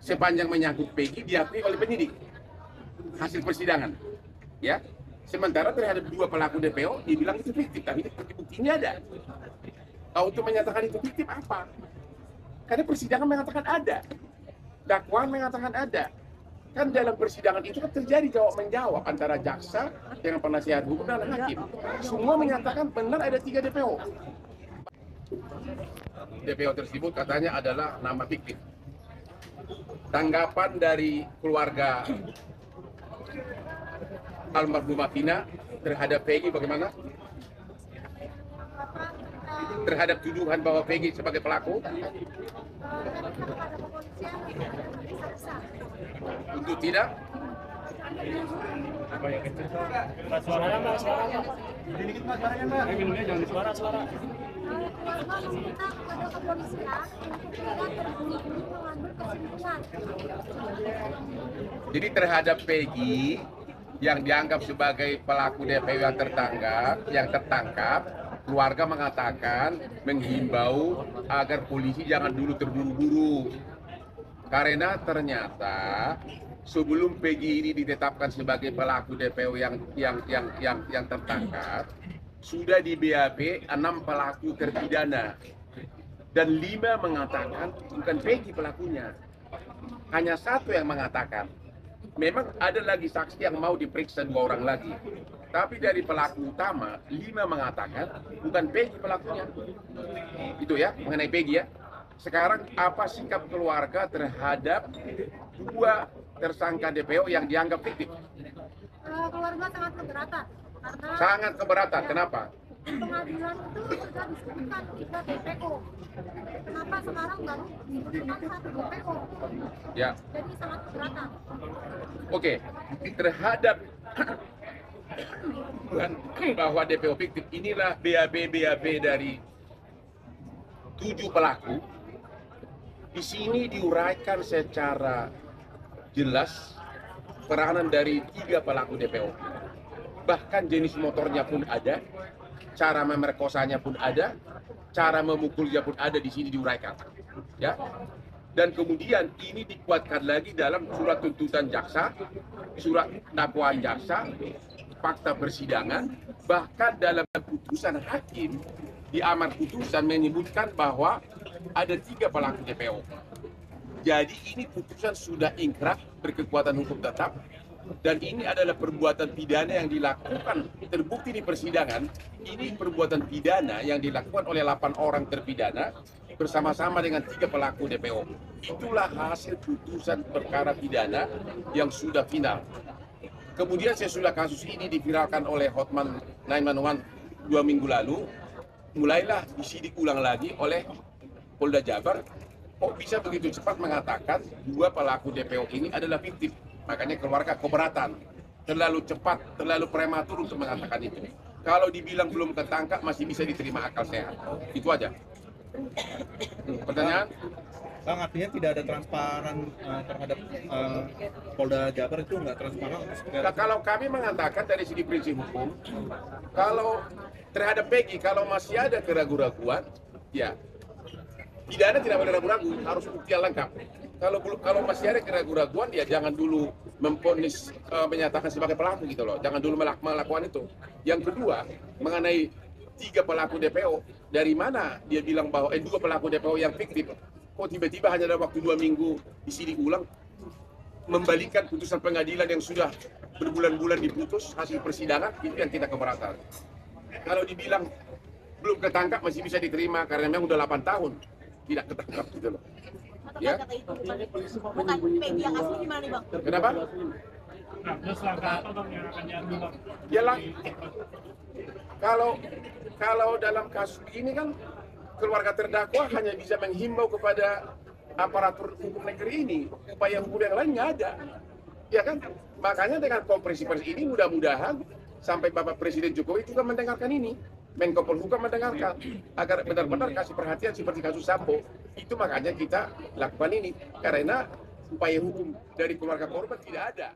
sepanjang menyangkut Peggy diakui oleh penyidik hasil persidangan, ya. Sementara terhadap 2 pelaku DPO dibilang itu fiktif, tapi buktinya ada. Kalau untuk menyatakan itu fiktif apa? Karena persidangan mengatakan ada, dakwaan mengatakan ada. Kan dalam persidangan itu kan terjadi jawab-menjawab antara jaksa dengan penasihat hukum dan hakim. Semua menyatakan benar ada 3 DPO. DPO tersebut katanya adalah nama fiktif. Tanggapan dari keluarga almarhumah Vina terhadap Peggy bagaimana? Terhadap tuduhan bahwa Peggy sebagai pelaku? Untuk tidak? Suaranya Mbak, suaranya Mbak. Dikit Mbak, suaranya Mbak. Minumnya jangan di suara. Keluarga meminta kepada kepolisian untuk tidak terburu-buru mengambil kesimpulan. Jadi terhadap Peggy yang dianggap sebagai pelaku DPO yang tertangkap, keluarga mengatakan menghimbau agar polisi jangan dulu terburu-buru. Karena ternyata sebelum Peggy ini ditetapkan sebagai pelaku DPO yang tertangkap, sudah di BAP 6 pelaku terpidana dan 5 mengatakan bukan Peggy pelakunya. Hanya 1 yang mengatakan. Memang ada lagi saksi yang mau diperiksa 2 orang lagi. Tapi dari pelaku utama 5 mengatakan bukan Peggy pelakunya. Itu ya mengenai Peggy ya. Sekarang apa sikap keluarga terhadap 2 tersangka DPO yang dianggap fiktif? Keluarga sangat keberatan. Karena Sangat keberatan. Kenapa? pengadilan itu sudah disebutkan 3 DPO. Kenapa sekarang baru disebutkan 1 DPO? Ya. Jadi sangat keberatan. Oke. Terhadap bahwa DPO fiktif, inilah BAP dari 7 pelaku. Di sini diuraikan secara jelas peranan dari 3 pelaku DPO. Bahkan jenis motornya pun ada, cara memerkosanya pun ada, cara memukulnya pun ada, di sini diuraikan. Ya. Dan kemudian ini dikuatkan lagi dalam surat tuntutan jaksa, surat dakwaan jaksa, fakta persidangan, bahkan dalam putusan hakim di amar putusan menyebutkan bahwa ada 3 pelaku DPO. Jadi ini putusan sudah ingkrah, berkekuatan hukum tetap, dan ini adalah perbuatan pidana yang dilakukan, terbukti di persidangan. Ini perbuatan pidana yang dilakukan oleh 8 orang terpidana bersama-sama dengan 3 pelaku DPO. Itulah hasil putusan perkara pidana yang sudah final. Kemudian sesudah kasus ini diviralkan oleh Hotman 911 2 minggu lalu, mulailah disidik ulang lagi oleh Polda Jabar. Kok bisa begitu cepat mengatakan 2 pelaku DPO ini adalah fiktif? Makanya keluarga keberatan. Terlalu cepat, terlalu prematur untuk mengatakan itu. Kalau dibilang belum ketangkap masih bisa diterima akal sehat. Itu aja. Pertanyaan? Bang, artinya tidak ada transparan terhadap Polda Jabar, itu nggak transparan? Nah, kalau kami mengatakan dari segi prinsip hukum, kalau terhadap Peggy, kalau masih ada keraguan-raguan, ya pidana tidak boleh ragu-ragu, harus bukti yang lengkap. Kalau masih ada keraguan-raguan, ya jangan dulu memvonis menyatakan sebagai pelaku gitu loh. Jangan dulu melakukan itu. Yang kedua, mengenai 3 pelaku DPO, dari mana dia bilang bahwa 2 pelaku DPO yang fiktif? Kok tiba-tiba hanya dalam waktu 2 minggu disidik ulang, membalikan putusan pengadilan yang sudah berbulan-bulan diputus hasil persidangan? Itu yang kita keberatan. Kalau dibilang belum ketangkap masih bisa diterima karena memang udah 8 tahun tidak ketangkap gitu loh. Ya. Bukan Peggy yang asli gimana nih Bang? Kenapa? Nah, terus langkah apa Bang yang akan diambil Bang? Ya lah. Kalau dalam kasus ini kan keluarga terdakwa hanya bisa menghimbau kepada aparatur hukum negeri ini, upaya hukum yang lain nggak ada, ya kan? Makanya dengan konferensi pers ini mudah-mudahan sampai Bapak Presiden Jokowi juga mendengarkan ini, Menko Polhukam mendengarkan, agar benar-benar kasih perhatian seperti kasus Sambo. Itu makanya kita lakukan ini, karena upaya hukum dari keluarga korban tidak ada.